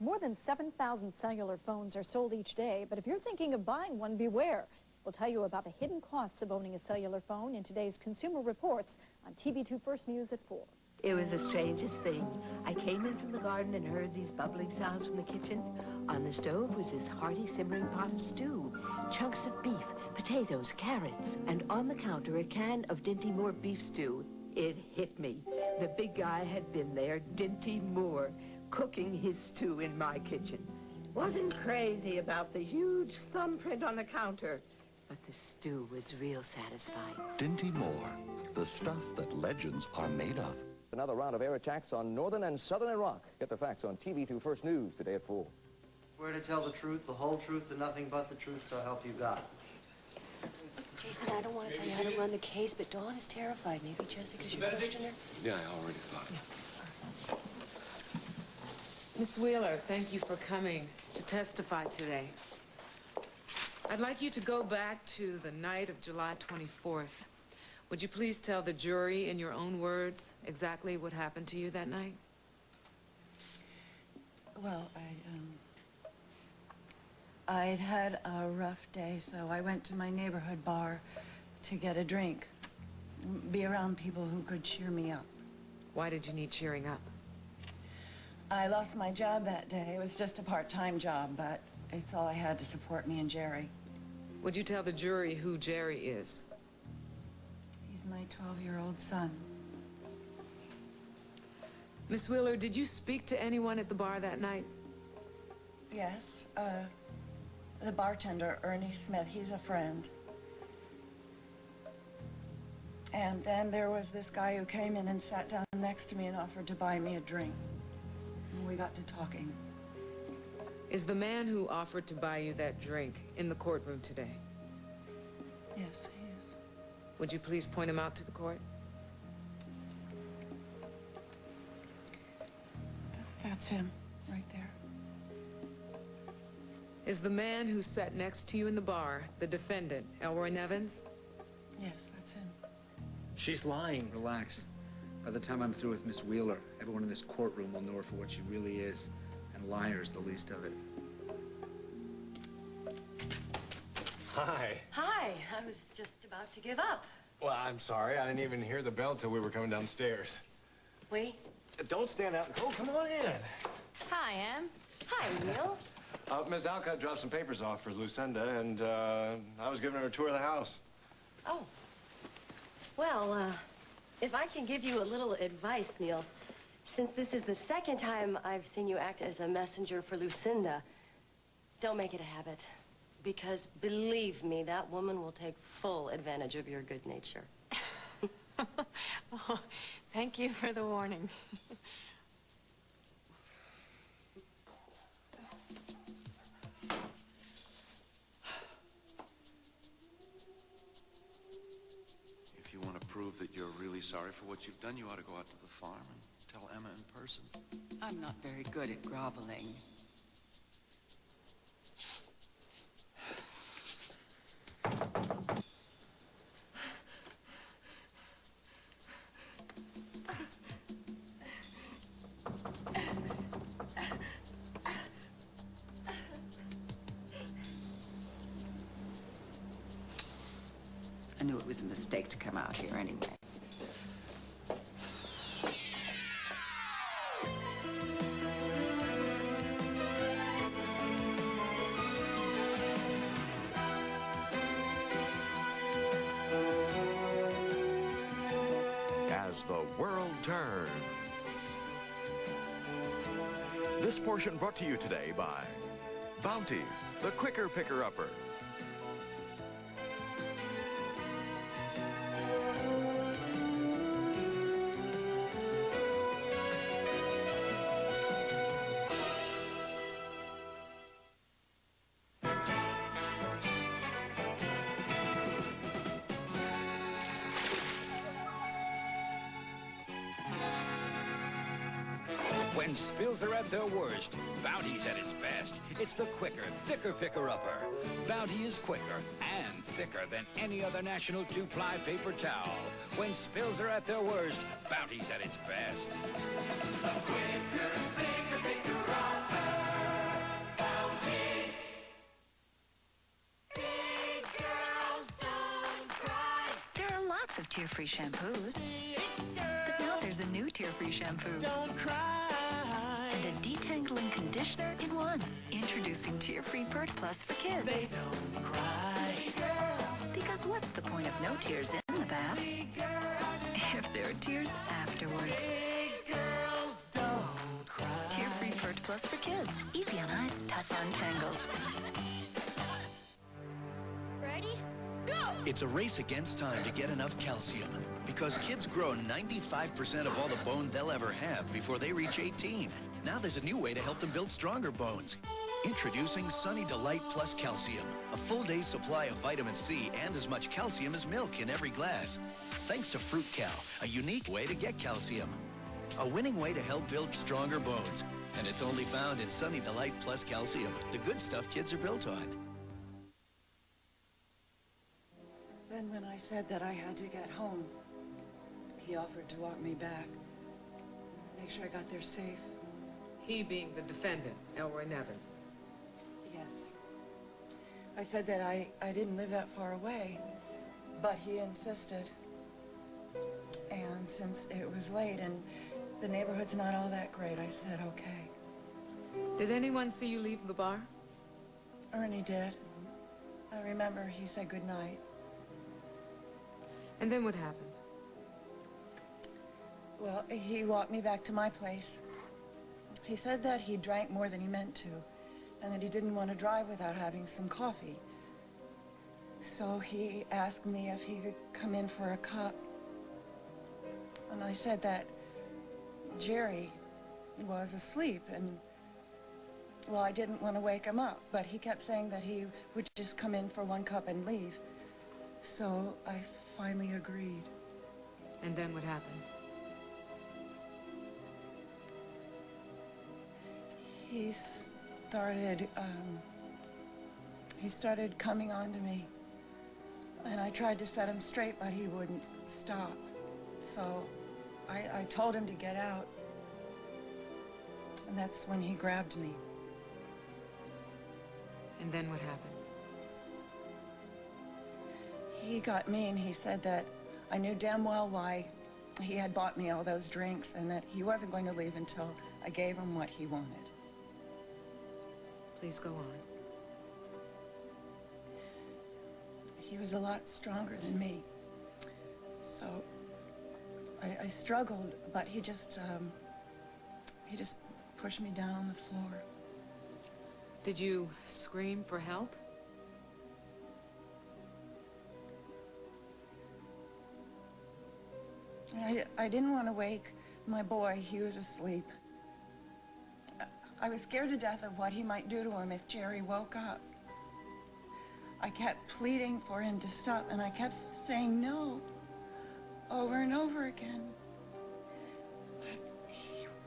More than 7,000 cellular phones are sold each day, but if you're thinking of buying one, beware. We'll tell you about the hidden costs of owning a cellular phone in today's Consumer Reports on TV2 First News at 4. It was the strangest thing. I came in from the garden and heard these bubbling sounds from the kitchen. On the stove was this hearty simmering pot of stew, chunks of beef, potatoes, carrots, and on the counter a can of Dinty Moore beef stew. It hit me. The big guy had been there, Dinty Moore, cooking his stew in my kitchen. Wasn't crazy about the huge thumbprint on the counter, but the stew was real satisfying. Dinty Moore, the stuff that legends are made of. Another round of air attacks on northern and southern Iraq. Get the facts on TV2 First News today at 4. Swear to tell the truth, the whole truth, and nothing but the truth, so help you God. Jason, I don't want to tell you how to run the case, but Dawn is terrified. Maybe Jessica should question her. Yeah, I already thought it. Yeah. Miss Wheeler, thank you for coming to testify today. I'd like you to go back to the night of July 24th. Would you please tell the jury in your own words exactly what happened to you that night? Well, I'd had a rough day, so I went to my neighborhood bar to get a drink, be around people who could cheer me up. Why did you need cheering up? I lost my job that day. It was just a part-time job, but it's all I had to support me and Jerry. Would you tell the jury who Jerry is? He's my 12-year-old son. Miss Wheeler, did you speak to anyone at the bar that night? Yes, the bartender, Ernie Smith, he's a friend. And then there was this guy who came in and sat down next to me and offered to buy me a drink. And we got to talking. Is the man who offered to buy you that drink in the courtroom today? Yes, he is. Would you please point him out to the court? That's him, right there. Is the man who sat next to you in the bar the defendant, Elroy Nevins? Yes, that's him. She's lying. Relax. By the time I'm through with Miss Wheeler, everyone in this courtroom will know her for what she really is. And liar's the least of it. Hi. Hi. I was just about to give up. Well, I'm sorry. I didn't even hear the bell till we were coming downstairs. Wait. Don't stand out. Oh, come on in. Hi, Em. Hi, Neil. Miss Alcott dropped some papers off for Lucinda, and I was giving her a tour of the house. Oh. Well, if I can give you a little advice, Neil, since this is the second time I've seen you act as a messenger for Lucinda, don't make it a habit. Because believe me, that woman will take full advantage of your good nature. Oh, thank you for the warning. If you want to prove that you're really sorry for what you've done, you ought to go out to the farm and tell Emma in person. I'm not very good at groveling. I knew it was a mistake to come out here anyway. As the world turns. This portion brought to you today by Bounty, the quicker picker-upper. When spills are at their worst, Bounty's at its best. It's the quicker, thicker picker-upper. Bounty is quicker and thicker than any other national two-ply paper towel. When spills are at their worst, Bounty's at its best. The quicker, thicker picker-upper. tear-free shampoos. But now there's a new tear-free shampoo. Don't cry. And a detangling conditioner in one. Introducing Tear-Free Pert Plus for kids. They don't cry. Because what's the point of no tears in the bath if there are tears afterwards? Big girls don't cry. Tear-Free Pert Plus for kids. Easy on eyes, tough on tangles. Ready? Go! It's a race against time to get enough calcium because kids grow 95% of all the bone they'll ever have before they reach 18. Now there's a new way to help them build stronger bones. Introducing Sunny Delight Plus Calcium, a full day's supply of vitamin C and as much calcium as milk in every glass. Thanks to Fruit Cal, a unique way to get calcium. A winning way to help build stronger bones. And it's only found in Sunny Delight Plus Calcium, the good stuff kids are built on. Then when I said that I had to get home, he offered to walk me back. Make sure I got there safe. He being the defendant, Elroy Nevins. Yes. I said that I didn't live that far away, but he insisted. And since it was late and the neighborhood's not all that great, I said, okay. Did anyone see you leave the bar? Ernie did. I remember he said goodnight. And then what happened? Well, he walked me back to my place. He said that he drank more than he meant to, and that he didn't want to drive without having some coffee. So he asked me if he could come in for a cup. And I said that Jerry was asleep, and, well, I didn't want to wake him up, but he kept saying that he would just come in for one cup and leave. So I finally agreed. And then what happened? He started coming on to me, and I tried to set him straight, but he wouldn't stop. So I told him to get out, and that's when he grabbed me. And then what happened? He got mean. He said that I knew damn well why he had bought me all those drinks, and that he wasn't going to leave until I gave him what he wanted. Please go on. He was a lot stronger than me. So I struggled, but he just pushed me down on the floor. Did you scream for help? I didn't want to wake my boy. He was asleep. I was scared to death of what he might do to him if Jerry woke up. I kept pleading for him to stop, and I kept saying no over and over again. But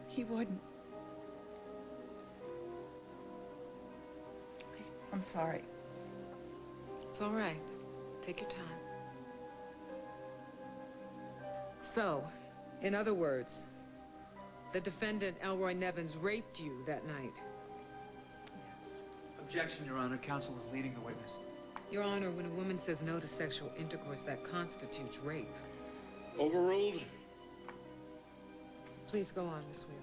he wouldn't. I'm sorry. It's all right. Take your time. So, in other words, the defendant, Elroy Nevins, raped you that night. Objection, Your Honor. Counsel is leading the witness. Your Honor, when a woman says no to sexual intercourse, that constitutes rape. Overruled. Please go on, Miss Wheeler.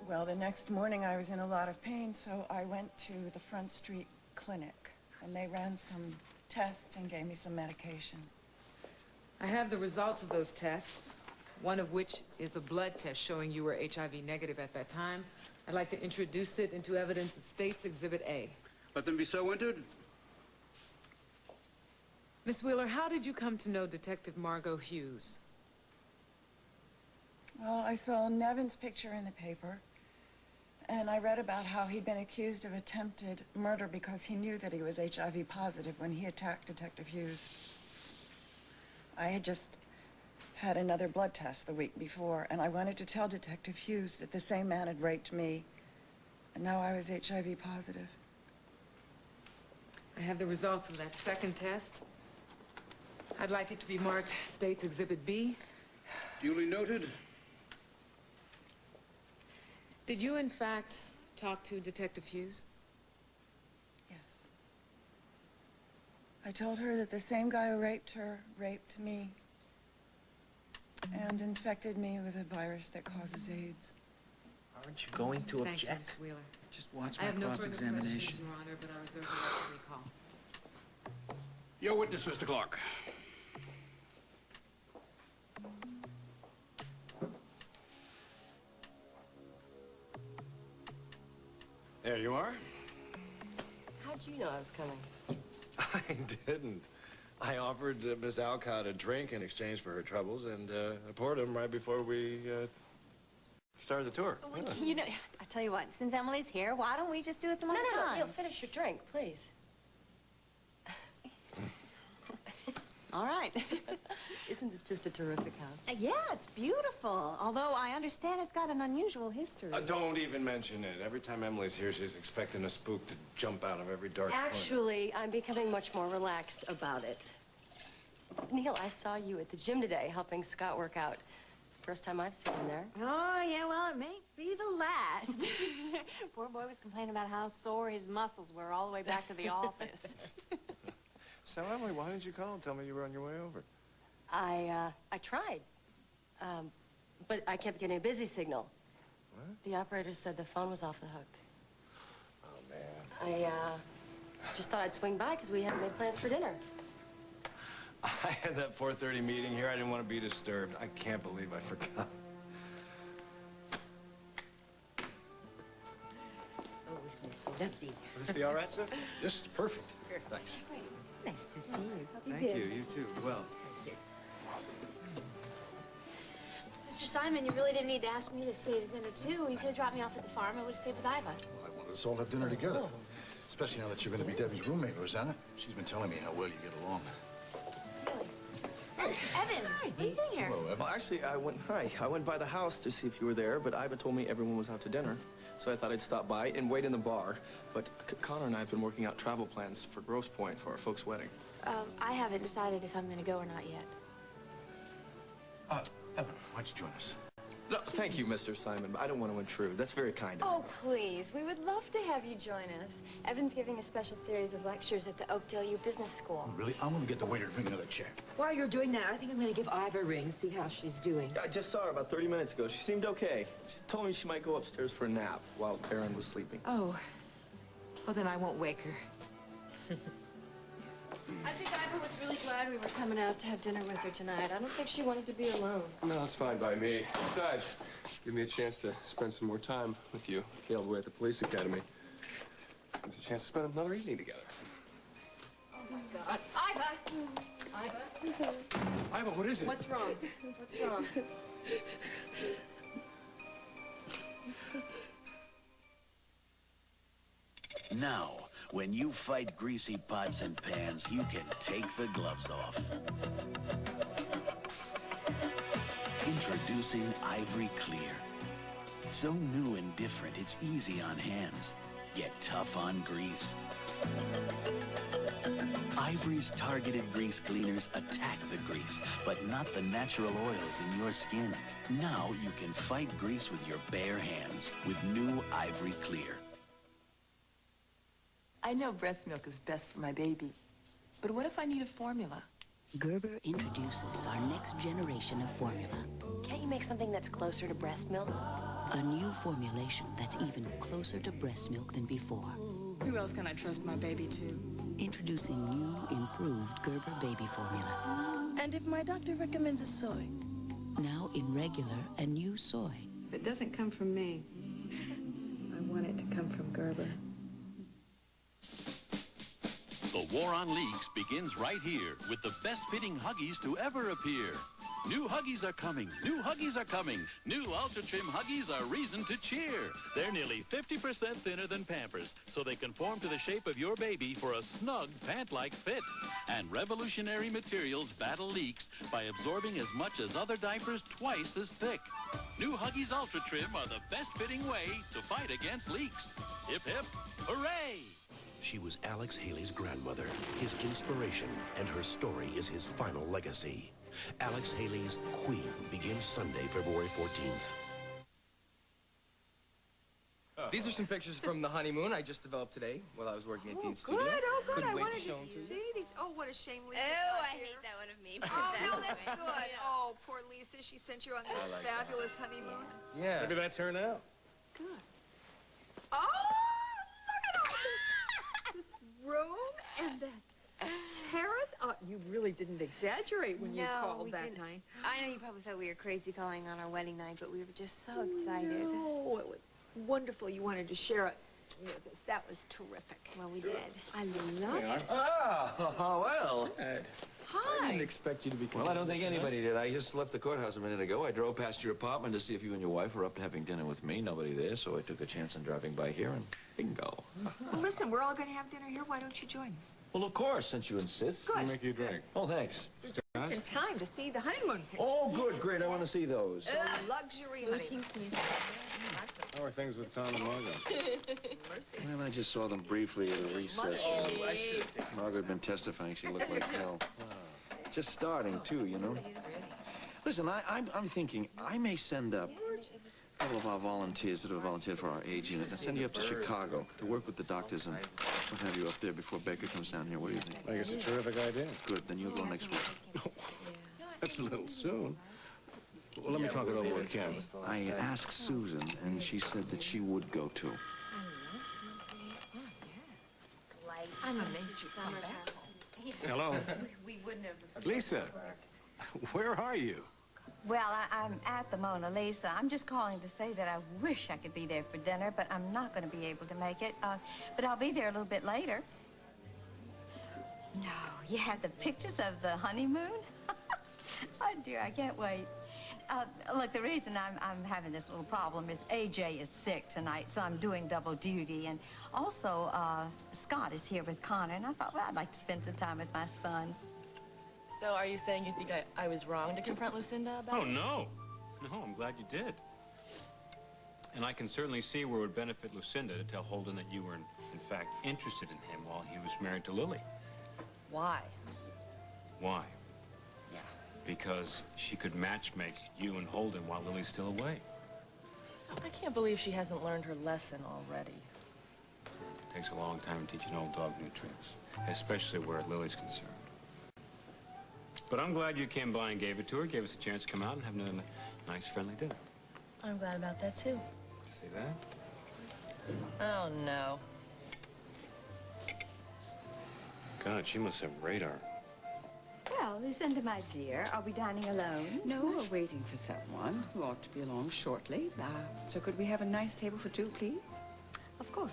Well, the next morning I was in a lot of pain, so I went to the Front Street Clinic, and they ran some tests and gave me some medication. I have the results of those tests, one of which is a blood test showing you were HIV negative at that time. I'd like to introduce it into evidence at State's Exhibit A. Let them be so entered. Miss Wheeler, how did you come to know Detective Margot Hughes? Well, I saw Nevin's picture in the paper, and I read about how he'd been accused of attempted murder because he knew that he was HIV positive when he attacked Detective Hughes. I had just had another blood test the week before, and I wanted to tell Detective Hughes that the same man had raped me, and now I was HIV positive. I have the results of that second test. I'd like it to be marked State's Exhibit B. Duly noted. Did you, in fact, talk to Detective Hughes? Yes. I I told her that the same guy who raped her raped me and infected me with a virus that causes AIDS. Aren't you going to Thank you, object? Miss Wheeler. Just watch I my have no further cross-examination. questions, Your Honor, but I reserve the right to recall. Your witness, Mr. Clark. There you are. How'd you know I was coming? I didn't. I offered Miss Alcott a drink in exchange for her troubles, and I poured him right before we started the tour. Well, you know, I tell you what, since Emily's here, why don't we just do it some other time? No, finish your drink, please. All right. Isn't this just a terrific house? Yeah, it's beautiful. Although I understand it's got an unusual history. Don't even mention it. Every time Emily's here, she's expecting a spook to jump out of every dark corner. Actually, I'm becoming much more relaxed about it. Neil, I saw you at the gym today helping Scott work out. First time I've seen him there. Oh, yeah, well, it may be the last. Poor boy was complaining about how sore his muscles were all the way back to the office. So, Emily, why didn't you call and tell me you were on your way over? I tried. But I kept getting a busy signal. What? The operator said the phone was off the hook. Oh, man. I just thought I'd swing by because we hadn't made plans for dinner. I had that 4:30 meeting here. I didn't want to be disturbed. I can't believe I forgot. Oh, isn't it lovely? Will this be all right, sir? This is perfect. Thanks. Nice to see you. Thank you. You too. Well. Mr. Simon, you really didn't need to ask me to stay to dinner, too. You could have dropped me off at the farm. I would have stayed with Iva. Well, I wanted us all to have dinner together. Especially now that you're going to be Debbie's roommate, Rosanna. She's been telling me how well you get along. Really? Evan, what are you doing here? Hello, Evan. Well, actually, I went by the house to see if you were there, but Iva told me everyone was out to dinner. So I thought I'd stop by and wait in the bar. But Connor and I have been working out travel plans for Grosse Pointe for our folks' wedding. I haven't decided if I'm going to go or not yet. Evan, why'd you join us? No, thank you, Mr. Simon, but I don't want to intrude. That's very kind of Oh, please. We would love to have you join us. Evan's giving a special series of lectures at the Oakdale U Business School. Oh, really? I'm going to get the waiter to bring another chair. While you're doing that, I think I'm going to give Iva a ring, see how she's doing. I just saw her about 30 minutes ago. She seemed okay. She told me she might go upstairs for a nap while Taryn was sleeping. Oh. Well, then I won't wake her. I think Iva was really glad we were coming out to have dinner with her tonight. I don't think she wanted to be alone. No, it's fine by me. Besides, give me a chance to spend some more time with you. Caleb away at the police academy. Gives a chance to spend another evening together. Oh, my God. Iva! Iva? Iva, what is it? What's wrong? What's wrong? Now, when you fight greasy pots and pans, you can take the gloves off. Introducing Ivory Clear. So new and different, it's easy on hands, yet tough on grease. Ivory's targeted grease cleaners attack the grease, but not the natural oils in your skin. Now you can fight grease with your bare hands with new Ivory Clear. I know breast milk is best for my baby, but what if I need a formula? Gerber introduces our next generation of formula. Can't you make something that's closer to breast milk? A new formulation that's even closer to breast milk than before. Who else can I trust my baby to? Introducing new, improved Gerber baby formula. And if my doctor recommends a soy? Now in regular and new soy. If it doesn't come from me, I want it to come from Gerber. The war on leaks begins right here with the best-fitting Huggies to ever appear. New Huggies are coming. New Huggies are coming. New Ultra Trim Huggies are reason to cheer. They're nearly 50% thinner than Pampers, so they conform to the shape of your baby for a snug pant-like fit. And revolutionary materials battle leaks by absorbing as much as other diapers twice as thick. New Huggies Ultra Trim are the best-fitting way to fight against leaks. Hip, hip, hooray! She was Alex Haley's grandmother, his inspiration, and her story is his final legacy. Alex Haley's Queen begins Sunday, February 14th. These are some pictures from the honeymoon I just developed today while I was working at Dean's Studio. Oh, good. Couldn't I wait wanted show to 'em to you. see these. Oh, what a shame, Lisa. Oh, I hate that one of me. Oh, no, that's good. Oh, poor Lisa. She sent you on this I like that. fabulous honeymoon. Yeah. Maybe that's her now. Good. Oh, look at all this room and that terrace. Oh, you really didn't exaggerate when you called that night. I know you probably thought we were crazy calling on our wedding night, but we were just so excited. Oh, it was wonderful. You wanted to share it with us. That was terrific. Well, we did. I love it. Oh, well. I didn't expect you to be Well, I don't think tonight. anybody did. I just left the courthouse a minute ago. I drove past your apartment to see if you and your wife were up to having dinner with me. Nobody there, so I took a chance on driving by here, and bingo. Well, listen, we're all going to have dinner here. Why don't you join us? Well, of course, since you insist. Good. I'll make you a drink. Oh, thanks. Just in time to see the honeymoon pictures. Oh, good, great. I want to see those. Luxury honeymoon. How are things with Tom and Margot? Well, I just saw them briefly at a recess. Oh, I should. Margaret had been testifying she looked like hell. Just starting, too, you know. Listen, I'm thinking I may send up a couple of our volunteers that have volunteered for our age unit and send you up to Chicago to work with the doctors and what have you up there before Baker comes down here. What do you think? I think it's a terrific idea. Good, then you'll go next week. That's a little soon. Well, let me talk it over with Kim. I asked Susan, and she said that she would go, too. I'm amazed you come back. Hello. We wouldn't have... Lisa, where are you? Well, I'm at the Mona Lisa. I'm just calling to say that I wish I could be there for dinner, but I'm not going to be able to make it. But I'll be there a little bit later. No, you had the pictures of the honeymoon? Oh, dear, I can't wait. Look, the reason I'm having this little problem is AJ is sick tonight, so I'm doing double duty. And also, Scott is here with Connor, and I thought, well, I'd like to spend some time with my son. So are you saying you think I was wrong to confront Lucinda about Oh, it? no. No, I'm glad you did. And I can certainly see where it would benefit Lucinda to tell Holden that you were, in fact, interested in him while he was married to Lily. Why? Why? Because she could matchmake you and Holden while Lily's still away. I can't believe she hasn't learned her lesson already. It takes a long time to teach an old dog new tricks, especially where Lily's concerned. But I'm glad you came by and gave it to her, gave us a chance to come out and have another nice, friendly dinner. I'm glad about that, too. See that? Oh, no. God, she must have radar. Well, Lucinda, my dear, are we dining alone? No, we're waiting for someone who ought to be along shortly. So could we have a nice table for two, please? Of course.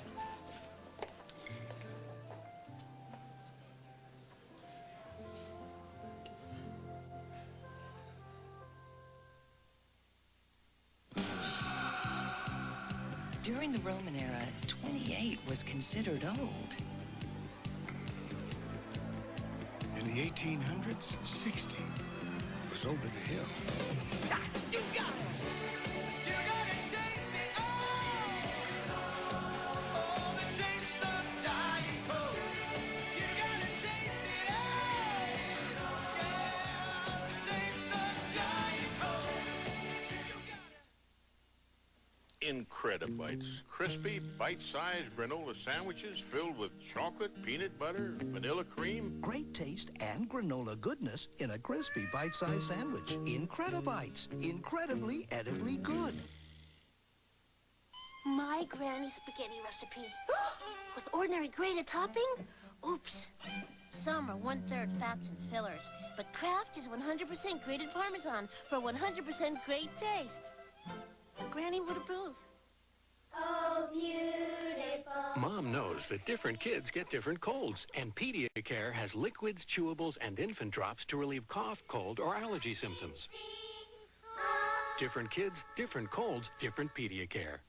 During the Roman era, 28 was considered old. In the 1800s, 60 was over the hill. You got it! You gotta taste it all! Oh, the taste of Diet Coke. You gotta taste it all! Yeah, the taste of Diet Coke. Incredibites. Crispy, bite-sized granola sandwiches filled with chocolate, peanut butter, vanilla cream. Great taste and granola goodness in a crispy bite-sized sandwich. Incredibites. Incredibly edibly good. My granny spaghetti recipe. With ordinary grated topping? Oops. Some are 1/3 fats and fillers, but Kraft is 100% grated Parmesan for 100% great taste. Granny would approve. Oh, beautiful. Mom knows that different kids get different colds, and Pediacare has liquids, chewables, and infant drops to relieve cough, cold, or allergy symptoms. Different kids, different colds, different Pediacare.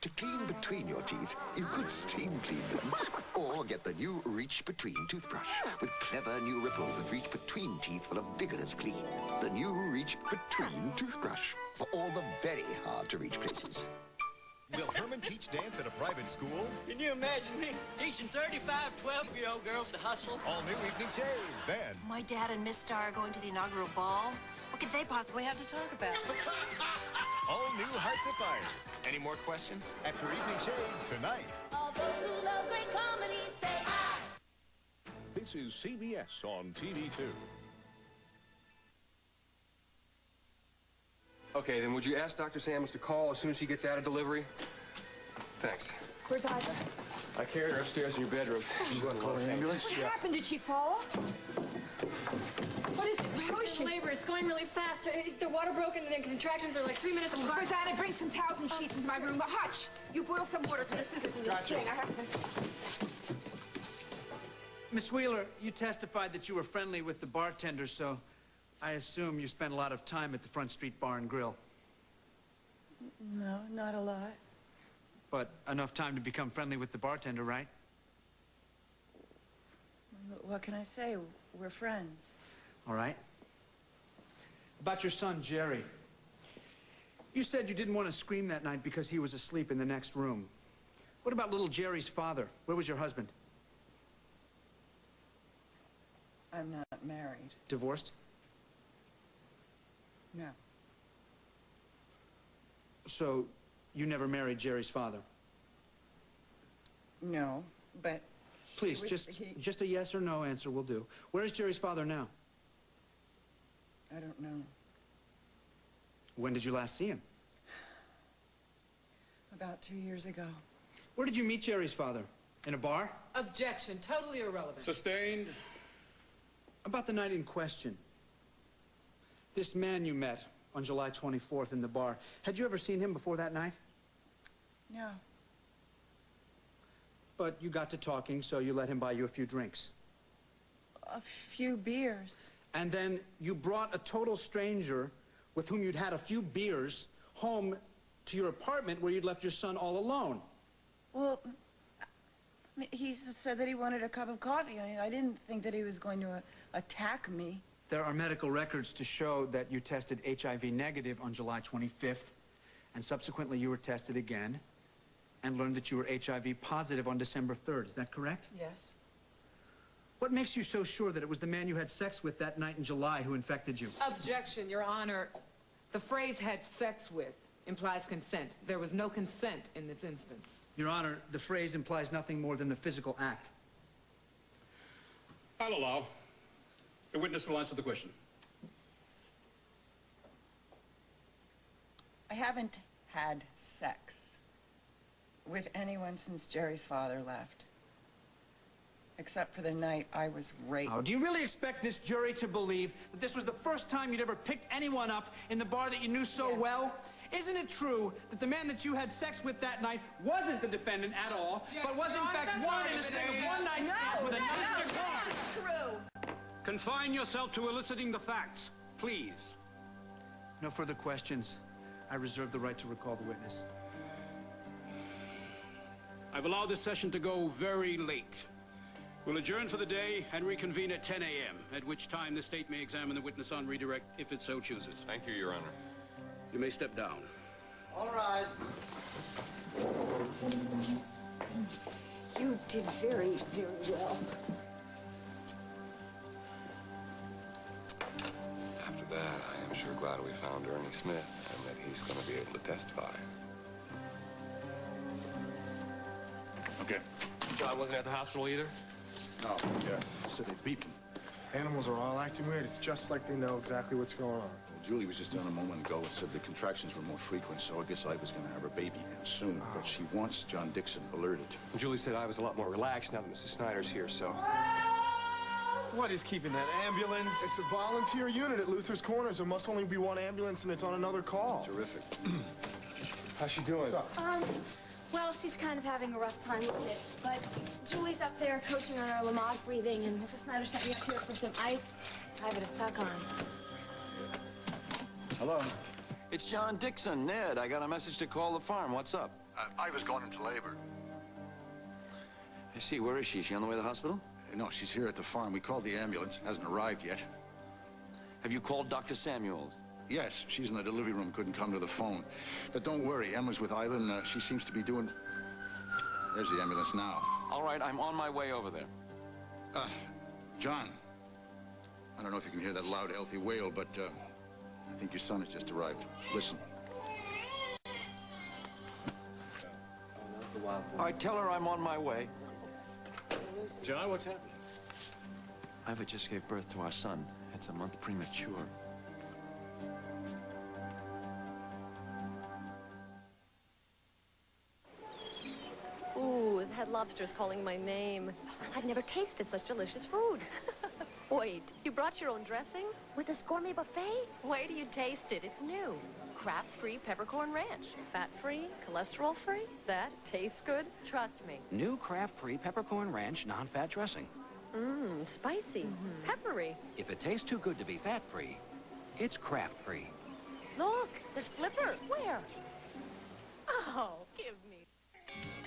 To clean between your teeth, you could steam clean them. Or get the new Reach Between toothbrush with clever new ripples that reach between teeth for a vigorous clean. The new Reach Between toothbrush for all the very hard-to-reach places. Will Herman teach dance at a private school? Can you imagine me teaching 35 12-year-old girls to hustle? All new evening shade. Then. My dad and Miss Star are going to the inaugural ball. What could they possibly have to talk about? All new Hearts of Fire. Any more questions? After Evening Shade, tonight. All those who love great comedy say aye. This is CBS on TV2. Okay, then would you ask Dr. Samuels to call as soon as she gets out of delivery? Thanks. Where's Ida? I carried her upstairs in your bedroom. She's going to call an ambulance. What happened? Did she fall? What is it? Where is she? Labor. It's going really fast. The water broke and the contractions are like 3 minutes apart. Where's Ida? Bring some towels and sheets into my room. But Hutch, you boil some water for the scissors in this thing. I have to... Miss Wheeler, you testified that you were friendly with the bartender, so I assume you spent a lot of time at the Front Street Bar and Grill. No, not a lot. But enough time to become friendly with the bartender, right? What can I say? We're friends. All right. About your son, Jerry. You said you didn't want to scream that night because he was asleep in the next room. What about little Jerry's father? Where was your husband? I'm not married. Divorced? No. So, you never married Jerry's father? No, but... Please, just a yes or no answer will do. Where is Jerry's father now? I don't know. When did you last see him? About 2 years ago. Where did you meet Jerry's father? In a bar? Objection. Totally irrelevant. Sustained. About the night in question. This man you met on July 24th in the bar, had you ever seen him before that night? No. But you got to talking, so you let him buy you a few drinks. A few beers. And then you brought a total stranger with whom you'd had a few beers home to your apartment where you'd left your son all alone. Well, he said that he wanted a cup of coffee. I didn't think that he was going to attack me. There are medical records to show that you tested HIV negative on July 25th, and subsequently you were tested again and learned that you were HIV positive on December 3rd. Is that correct? Yes. What makes you so sure that it was the man you had sex with that night in July who infected you? Objection, Your Honor. The phrase "had sex with" implies consent. There was no consent in this instance. Your Honor, the phrase implies nothing more than the physical act. I'll allow. The witness will answer the question. I haven't had sex with anyone since Jerry's father left. Except for the night I was raped. Oh, do you really expect this jury to believe that this was the first time you'd ever picked anyone up in the bar that you knew so well? Isn't it true that the man that you had sex with that night wasn't the defendant at all, but was in fact one in a string of one-night stands with another car? True. Confine yourself to eliciting the facts, please. No further questions. I reserve the right to recall the witness. I've allowed this session to go very late. We'll adjourn for the day and reconvene at 10 a.m., at which time the state may examine the witness on redirect if it so chooses. Thank you, Your Honor. You may step down. All rise. You did very, very well. After that, I am sure glad we found Ernie Smith and that he's going to be able to testify. Okay. John wasn't at the hospital either? No, yeah. So they beat him. Animals are all acting weird. It's just like they know exactly what's going on. Well, Julie was just on a moment ago and said the contractions were more frequent, so I guess I was going to have her baby soon. But she wants John Dixon alerted. Julie said I was a lot more relaxed now that Mrs. Snyder's here, so... What is keeping that ambulance? It's a volunteer unit at Luther's Corners. There must only be one ambulance, and it's on another call. Terrific. How's she doing? Well, she's kind of having a rough time with it. But Julie's up there coaching on our Lamaze breathing, and Mrs. Snyder sent me up here for some ice. I have it to suck on. Hello? It's John Dixon. Ned, I got a message to call the farm. What's up? I was going into labor. I see. Where is she? Is she on the way to the hospital? No, she's here at the farm. We called the ambulance. Hasn't arrived yet. Have you called Dr. Samuels? Yes, she's in the delivery room. Couldn't come to the phone. But don't worry. Emma's with Ivan. She seems to be doing... There's the ambulance now. All right, I'm on my way over there. John. I don't know if you can hear that loud, healthy wail, but I think your son has just arrived. Listen. while. All right, tell her I'm on my way. John, what's happening? Ivor just gave birth to our son. It's a month premature. Ooh, the head lobster's calling my name. I've never tasted such delicious food. Wait, you brought your own dressing? With this gourmet buffet? Wait till you taste it. It's new. Kraft-free peppercorn ranch. Fat-free, cholesterol-free. That tastes good. Trust me. New Kraft-free peppercorn ranch non-fat dressing. Mmm, spicy. Peppery. If it tastes too good to be fat-free, it's Kraft-free. Look, there's Flipper. Where? Oh, give me.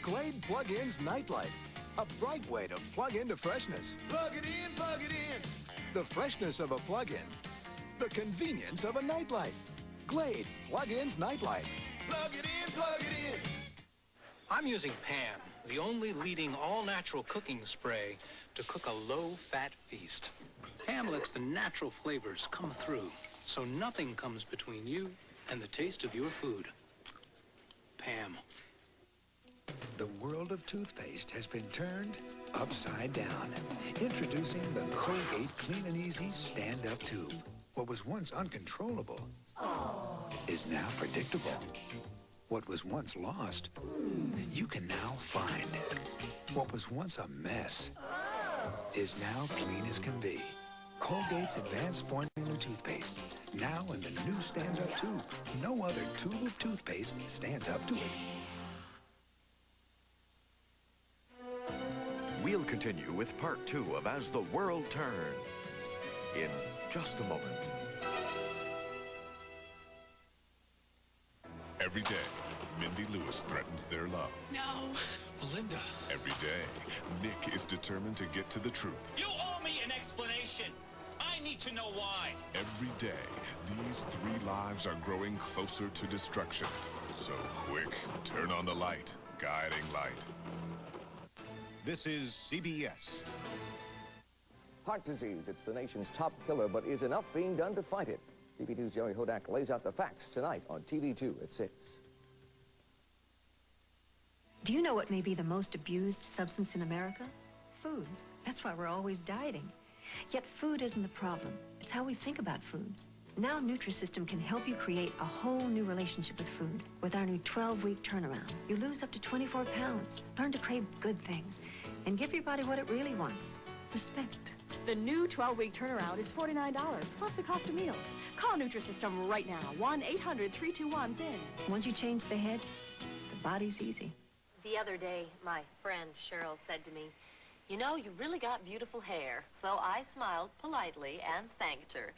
Glade Plug-in's Nightlight. A bright way to plug into freshness. Plug it in, plug it in. The freshness of a plug-in. The convenience of a nightlight. Glade Plug-in's Nightlight. Plug it in, plug it in. I'm using Pam, the only leading all-natural cooking spray to cook a low-fat feast. Pam lets the natural flavors come through, so nothing comes between you and the taste of your food. Pam. The world of toothpaste has been turned upside down. Introducing the Colgate Clean and Easy Stand-Up Tube. What was once uncontrollable is now predictable. What was once lost, you can now find. What was once a mess is now clean as can be. Colgate's Advanced Formula Toothpaste. Now in the new stand-up tube. No other tube of toothpaste stands up to it. We'll continue with part 2 of As the World Turns in just a moment. Every day, Mindy Lewis threatens their love. No. Melinda. Every day, Nick is determined to get to the truth. You owe me an explanation. I need to know why. Every day, these 3 lives are growing closer to destruction. So quick, turn on the light, guiding light. This is CBS. Heart disease, it's the nation's top killer, but is enough being done to fight it? TV2's Jerry Hodak lays out the facts tonight on TV2 at 6. Do you know what may be the most abused substance in America? Food. That's why we're always dieting. Yet food isn't the problem. It's how we think about food. Now Nutrisystem can help you create a whole new relationship with food. With our new 12-week turnaround, you lose up to 24 pounds. Learn to crave good things and give your body what it really wants. Respect. The new 12-week turnaround is $49 plus the cost of meals. Call Nutrisystem right now. 1-800-321-THIN. Once you change the head, the body's easy. The other day, my friend Cheryl said to me, "You know, you really got beautiful hair." So I smiled politely and thanked her.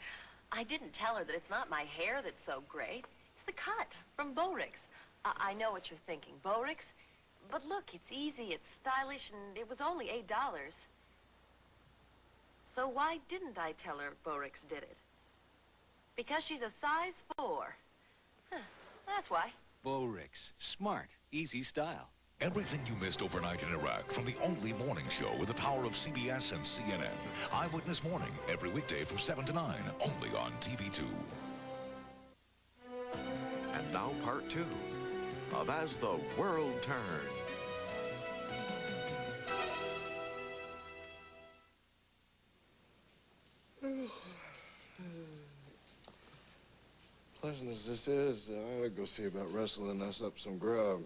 I didn't tell her that it's not my hair that's so great. It's the cut from Borix. I know what you're thinking. Borix? But look, it's easy, it's stylish, and it was only $8. So why didn't I tell her Borix did it? Because she's a size 4. Huh, that's why. Borix. Smart. Easy style. Everything you missed overnight in Iraq from the only morning show with the power of CBS and CNN. Eyewitness Morning, every weekday from 7 to 9, only on TV2. And now part 2 of As the World Turns. Pleasant as this is, I ought to go see about wrestling us up some grub.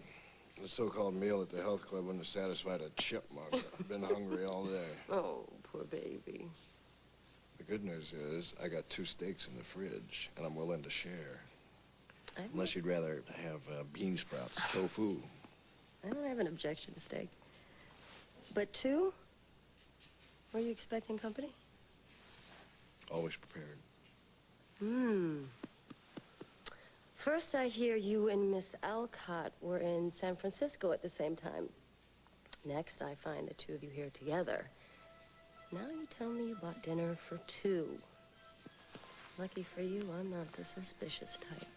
The so-called meal at the health club wouldn't have satisfied a chipmunk. I've been hungry all day. Oh, poor baby. The good news is I got 2 steaks in the fridge, and I'm willing to share. Unless you'd rather have bean sprouts, tofu. I don't have an objection to steak. But 2? Were you expecting company? Always prepared. First, I hear you and Miss Alcott were in San Francisco at the same time. Next, I find the 2 of you here together. Now you tell me you bought dinner for 2. Lucky for you, I'm not the suspicious type.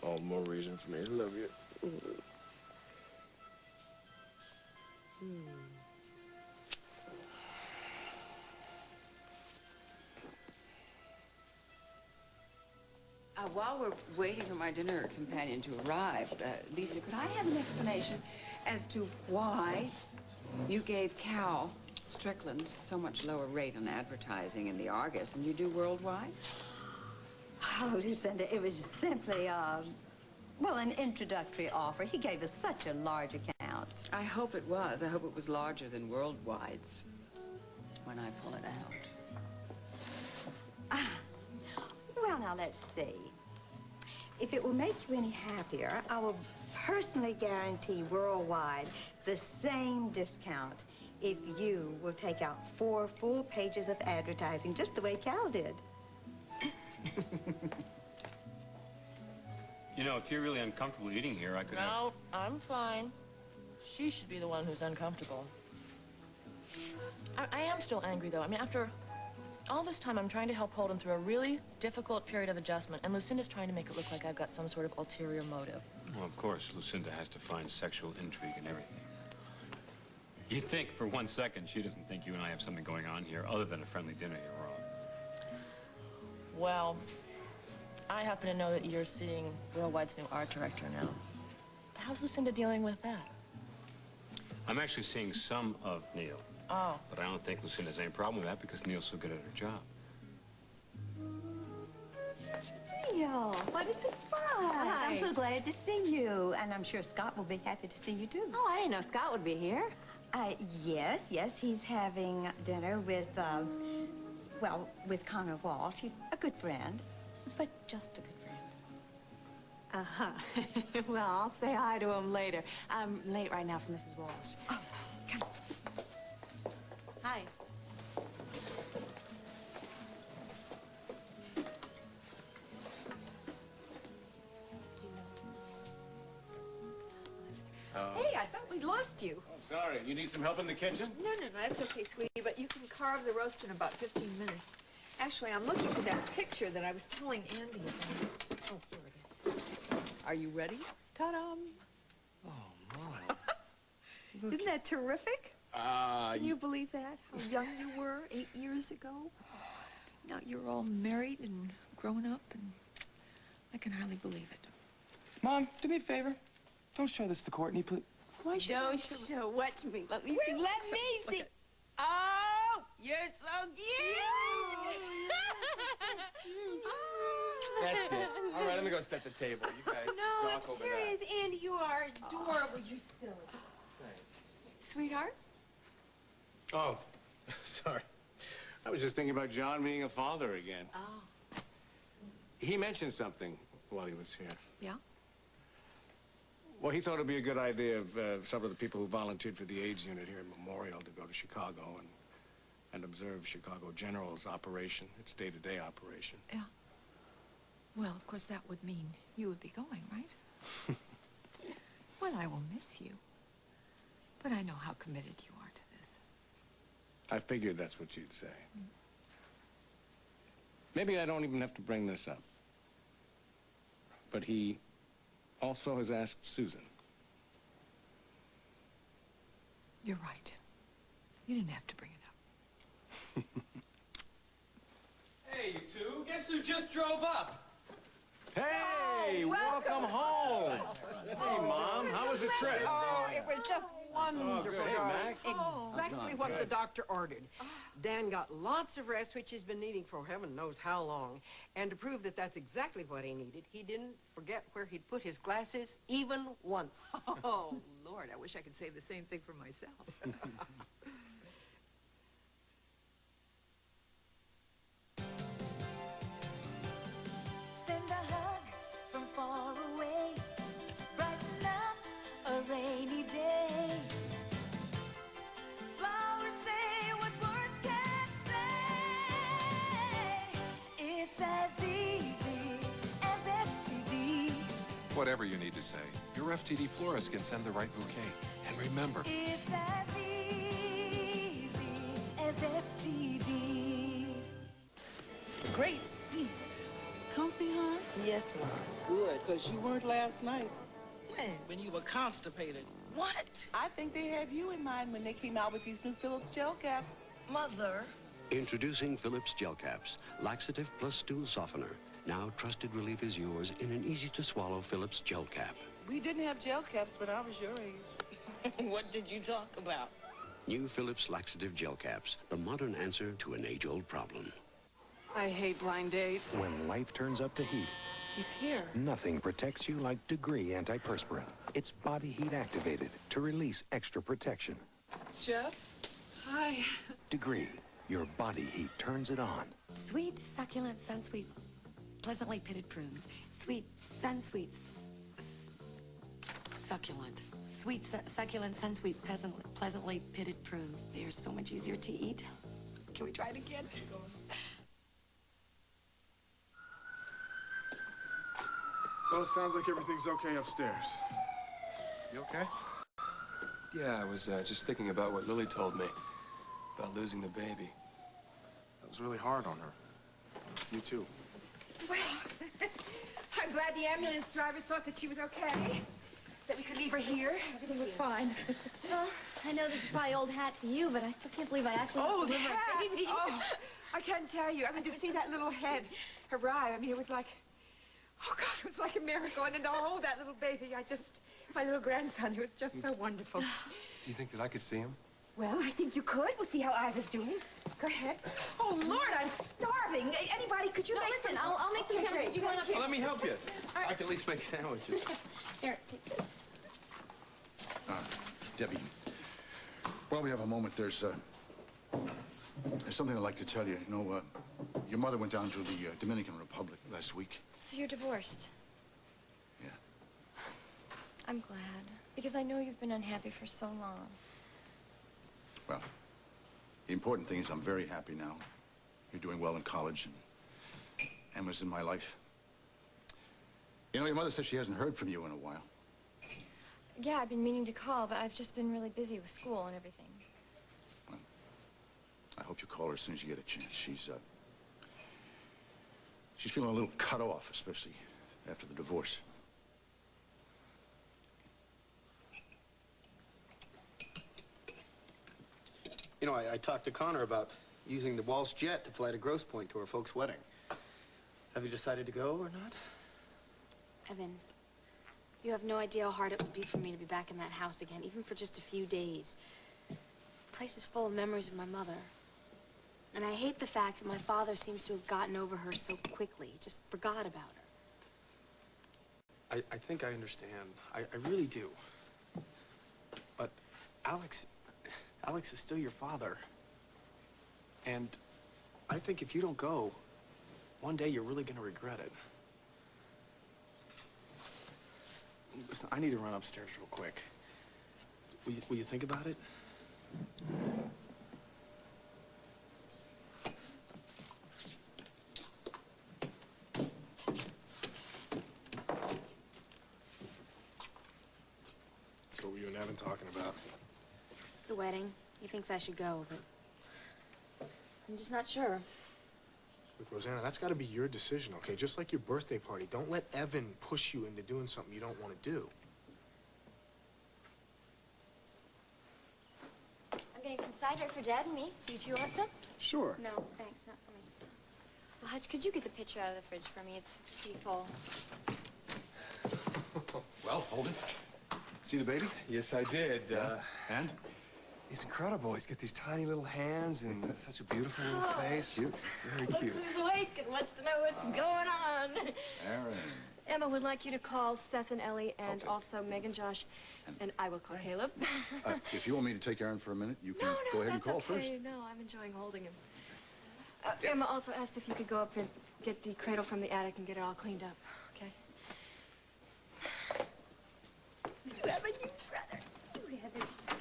All the more reason for me to love you. while we're waiting for my dinner companion to arrive, Lisa, could I have an explanation as to why you gave Cal Strickland so much lower rate on advertising in the Argus than you do worldwide? Oh, Lucinda, it was simply, well, an introductory offer. He gave us such a large account. I hope it was. I hope it was larger than worldwide's when I pull it out. Well, now, let's see. If it will make you any happier, I will personally guarantee worldwide the same discount if you will take out 4 full pages of advertising, just the way Cal did. You know, if you're really uncomfortable eating here, I could have... No, I'm fine. She should be the one who's uncomfortable. I am still angry, though. I mean, after all this time, I'm trying to help Holden through a really difficult period of adjustment, and Lucinda's trying to make it look like I've got some sort of ulterior motive. Well, of course, Lucinda has to find sexual intrigue and everything. You think for 1 second she doesn't think you and I have something going on here other than a friendly dinner, you're wrong. Well, I happen to know that you're seeing Worldwide's new art director now. How's Lucinda dealing with that? I'm actually seeing some of Neil. Oh. But I don't think Lucinda has any problem with that because Neil's so good at her job. Neil, what a surprise. Hi. I'm so glad to see you. And I'm sure Scott will be happy to see you, too. Oh, I didn't know Scott would be here. Yes, he's having dinner with, well, with Connor Walsh. He's a good friend, but just a good friend. Uh-huh. Well, I'll say hi to him later. I'm late right now for Mrs. Walsh. Oh, come. Hi. Hey, I thought we lost you. Oh, sorry. You need some help in the kitchen? No, that's okay, sweetie, but you can carve the roast in about 15 minutes. Actually, I'm looking for that picture that I was telling Andy about. Oh, here it is. Are you ready? Ta-da! Oh, my. Isn't that terrific? Can you believe that? How young you were 8 years ago? Now you're all married and grown up, and I can hardly believe it. Mom, do me a favor. Don't show this to Courtney, please. Why should Don't show what to me. Let me see. Let me see. Okay. Oh, you're so cute. That's it. All right, let me go set the table. You guys No, talk I'm over serious, that. Andy. You are adorable. You silly. Sweetheart? Oh, sorry. I was just thinking about John being a father again. Oh. He mentioned something while he was here. Yeah? Well, he thought it'd be a good idea of some of the people who volunteered for the AIDS unit here in Memorial to go to Chicago and observe Chicago General's operation, its day-to-day operation. Yeah. Well, of course, that would mean you would be going, right? Well, I will miss you. But I know how committed you are to this. I figured that's what you'd say. Maybe I don't even have to bring this up. But he also has asked Susan. You're right. You didn't have to bring it up. Hey, you two. Guess who just drove up? Hey, welcome home. Hey, Mom, how was the trip? Oh, it was just wonderful. good. Hey, Mac. Exactly what the doctor ordered. Dan got lots of rest, which he's been needing for heaven knows how long. And to prove that that's exactly what he needed, he didn't forget where he'd put his glasses even once. Oh, Lord, I wish I could say the same thing for myself. Send a hug from far away, brighten up a rainy day. Flowers say what words can't say. It's as easy as FTD. Whatever you need to say, your FTD florist can send the right bouquet. And remember, It's as easy as FTD. Great seat. Comfy, huh? Yes, Mom. Good, because you weren't last night. When you were constipated. What? I think they had you in mind when they came out with these new Phillips gel caps. Mother. Introducing Phillips Gel Caps, laxative plus stool softener. Now trusted relief is yours in an easy-to-swallow Phillips gel cap. We didn't have gel caps when I was your age. What did you talk about? New Phillips laxative gel caps, the modern answer to an age-old problem. I hate blind dates. When life turns up the heat, He's here. nothing protects you like Degree antiperspirant. It's body heat activated to release extra protection. Jeff? Hi. Degree, your body heat turns it on. Sweet, succulent, sun-sweet, pleasantly pitted prunes. Sweet, sun-sweet, succulent. Sweet, succulent, sun-sweet, pleasantly pitted prunes. They are so much easier to eat. Can we try it again? Keep going. Well, it sounds like everything's okay upstairs. You okay? Yeah, I was just thinking about what Lily told me about losing the baby. That was really hard on her. You too. Well, I'm glad the ambulance drivers thought that she was okay. That we could leave her here. Everything was fine. Well, I know this is probably old hat to you, but I still can't believe I actually The delivered hat! a baby. Oh, I can't tell you. I mean, to see that little head arrive, I mean, it was like, oh, God, it was like a miracle. And then to hold that little baby, my little grandson, it was just so wonderful. Do you think that I could see him? Well, I think you could. We'll see how Iva's doing. Go ahead. Oh, Lord, I'm starving. Anybody, could you No, make listen, some... I'll make some Okay, sandwiches. You great. go on up Thank here. Let me help you. All right. I can at least make sandwiches. Here, take this. Debbie, while we have a moment, there's something I'd like to tell you. You know, your mother went down to the Dominican Republic last week. So you're divorced? Yeah. I'm glad, because I know you've been unhappy for so long. Well, the important thing is I'm very happy now. You're doing well in college, and Emma's in my life. You know, your mother says she hasn't heard from you in a while. Yeah, I've been meaning to call, but I've just been really busy with school and everything. I hope you call her as soon as you get a chance. She's feeling a little cut off, especially after the divorce. You know, I talked to Connor about using the Walsh jet to fly to Grosse Pointe to her folks' wedding. Have you decided to go or not? Evan, you have no idea how hard it would be for me to be back in that house again, even for just a few days. The place is full of memories of my mother. And I hate the fact that my father seems to have gotten over her so quickly, just forgot about her. I think I understand. I really do. But Alex is still your father. And I think if you don't go, one day you're really gonna regret it. Listen, I need to run upstairs real quick. Will you think about it? So what were you and Evan talking about? The wedding. He thinks I should go, but I'm just not sure. Look, Rosanna, that's got to be your decision, okay? Just like your birthday party. Don't let Evan push you into doing something you don't want to do. I'm getting some cider for Dad and me. Do you two want some? Sure. No, thanks. Not for me. Well, Hutch, could you get the pitcher out of the fridge for me? It's pretty full. Well, hold it. See the baby? Yes, I did. And? He's incredible. He's got these tiny little hands and such a beautiful little face. Cute. Very cute. Look who's awake and wants to know what's going on. Aaron. Emma would like you to call Seth and Ellie and also Meg and Josh, and I will call Caleb. If you want me to take Aaron for a minute, you can No, go ahead and that's call okay. first. No, I'm enjoying holding him. Emma also asked if you could go up and get the cradle from the attic and get it all cleaned up, okay? You have a new brother. You have a new brother.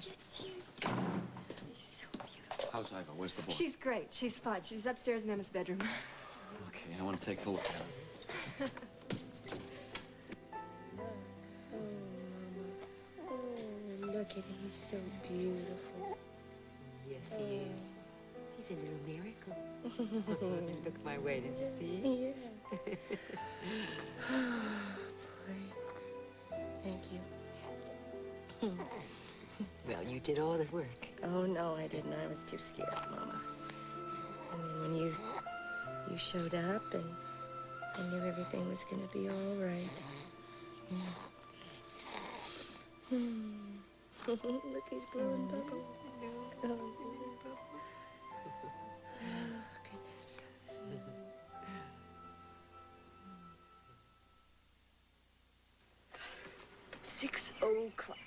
Yes, you do. He's so beautiful. How's Iva? Where's the boy? She's great. She's fine. She's upstairs in Emma's bedroom. Okay, I want to take a look at him. Look at him. He's so beautiful. Yes, he is. He's a little miracle. Look my way, did you see? Yeah. Thank you. Well, you did all the work. Oh, no, I didn't. I was too scared, Mama. I mean, when you You showed up, and I knew everything was going to be all right. Look, he's blowing bubbles. Oh, 6 o'clock.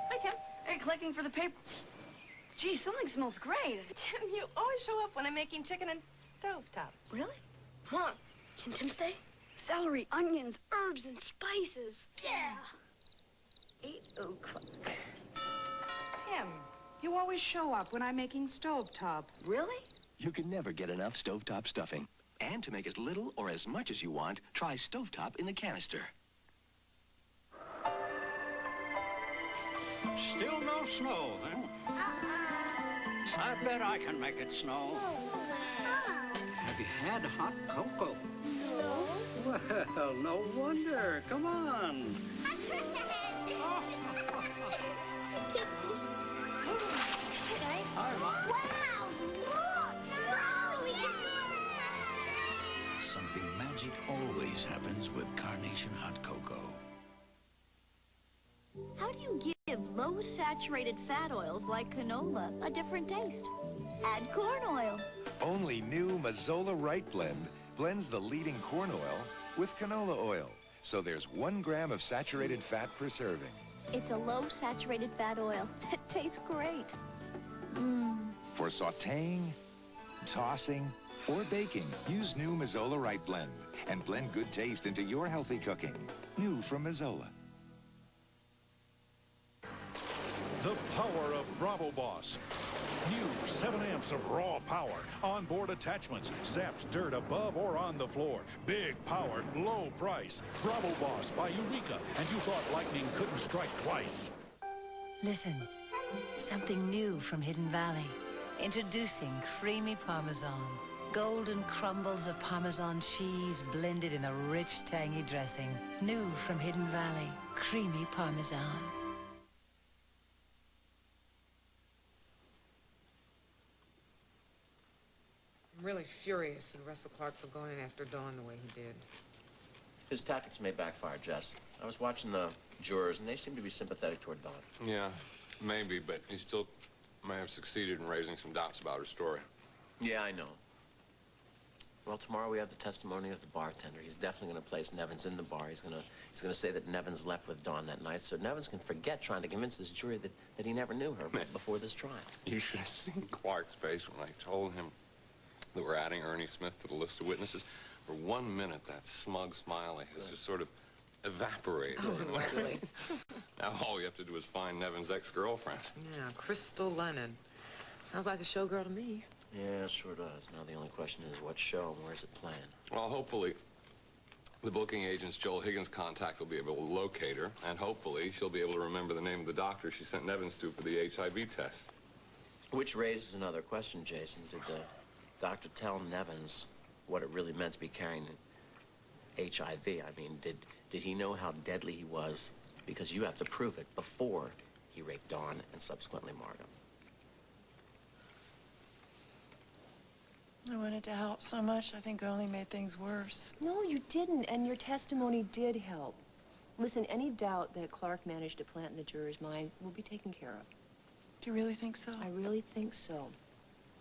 Hi, Tim. Hey, collecting for the paper. Gee, something smells great. Tim, you always show up when I'm making chicken and stovetop. Really? Come on. Tim Tim's Day? Celery, onions, herbs, and spices. Yeah. 8 o'clock. Tim, you always show up when I'm making stovetop. Really? You can never get enough stovetop stuffing. And to make as little or as much as you want, try stovetop in the canister. Still no snow, huh? I bet I can make it snow. Have you had hot cocoa? No. Well, no wonder. Come on. Hi, Mom. Wow, look! Snow! Something magic always happens with Carnation Hot Cocoa. How do you give low-saturated fat oils like canola a different taste? Add corn oil. Only new Mazzola Right Blend blends the leading corn oil with canola oil. So there's 1 gram of saturated fat per serving. It's a low-saturated fat oil. It tastes great. For sautéing, tossing, or baking, use new Mazzola Right Blend and blend good taste into your healthy cooking. New from Mazzola. The power of Bravo Boss. New 7 amps of raw power. Onboard attachments. Zaps dirt above or on the floor. Big power, low price. Bravo Boss by Eureka. And you thought lightning couldn't strike twice. Listen, something new from Hidden Valley. Introducing creamy Parmesan. Golden crumbles of Parmesan cheese blended in a rich, tangy dressing. New from Hidden Valley. Creamy Parmesan. I'm really furious at Russell Clark for going after Dawn the way he did. His tactics may backfire, Jess. I was watching the jurors, and they seem to be sympathetic toward Dawn. Yeah, maybe, but he still may have succeeded in raising some doubts about her story. Yeah, I know. Well, tomorrow we have the testimony of the bartender. He's definitely going to place Nevins in the bar. He's going to say that Nevins left with Dawn that night, so Nevins can forget trying to convince this jury that he never knew her before this trial. You should have seen Clark's face when I told him that we're adding Ernie Smith to the list of witnesses. For 1 minute, that smug smile of his just sort of evaporated. Oh, really? Now all we have to do is find Nevin's ex-girlfriend. Yeah, Crystal Lennon. Sounds like a showgirl to me. Yeah, it sure does. Now the only question is what show and where's it playing? Well, hopefully, the booking agent's Joel Higgins' contact will be able to locate her, and hopefully she'll be able to remember the name of the doctor she sent Nevins to for the HIV test. Which raises another question, Jason. Did the doctor tell Nevins what it really meant to be carrying HIV? I mean, did he know how deadly he was? Because you have to prove it before he raped Dawn and subsequently Margot. I wanted to help so much, I think I only made things worse. No, you didn't, and your testimony did help. Listen, any doubt that Clark managed to plant in the juror's mind will be taken care of. Do you really think so? I really think so.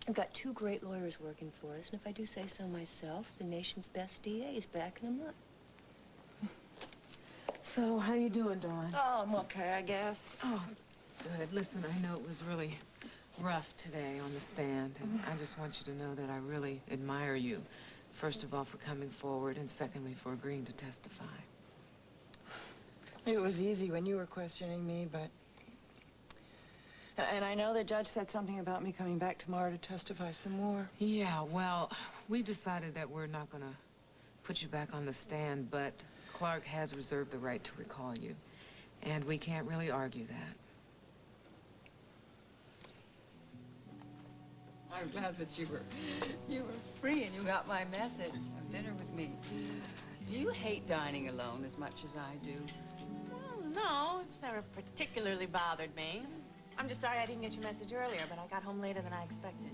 I've got 2 great lawyers working for us, and if I do say so myself, the nation's best DA is backing them up. So, how you doing, Dawn? Oh, I'm okay, I guess. Oh, good. Listen, I know it was really rough today on the stand, and I just want you to know that I really admire you. First of all, for coming forward, and secondly, for agreeing to testify. It was easy when you were questioning me, but... And I know the judge said something about me coming back tomorrow to testify some more. Yeah, well, we decided that we're not going to put you back on the stand, but Clark has reserved the right to recall you, and we can't really argue that. I'm glad that you were free and you got my message of dinner with me. Do you hate dining alone as much as I do? Well, no, it's never particularly bothered me. I'm just sorry I didn't get your message earlier, but I got home later than I expected.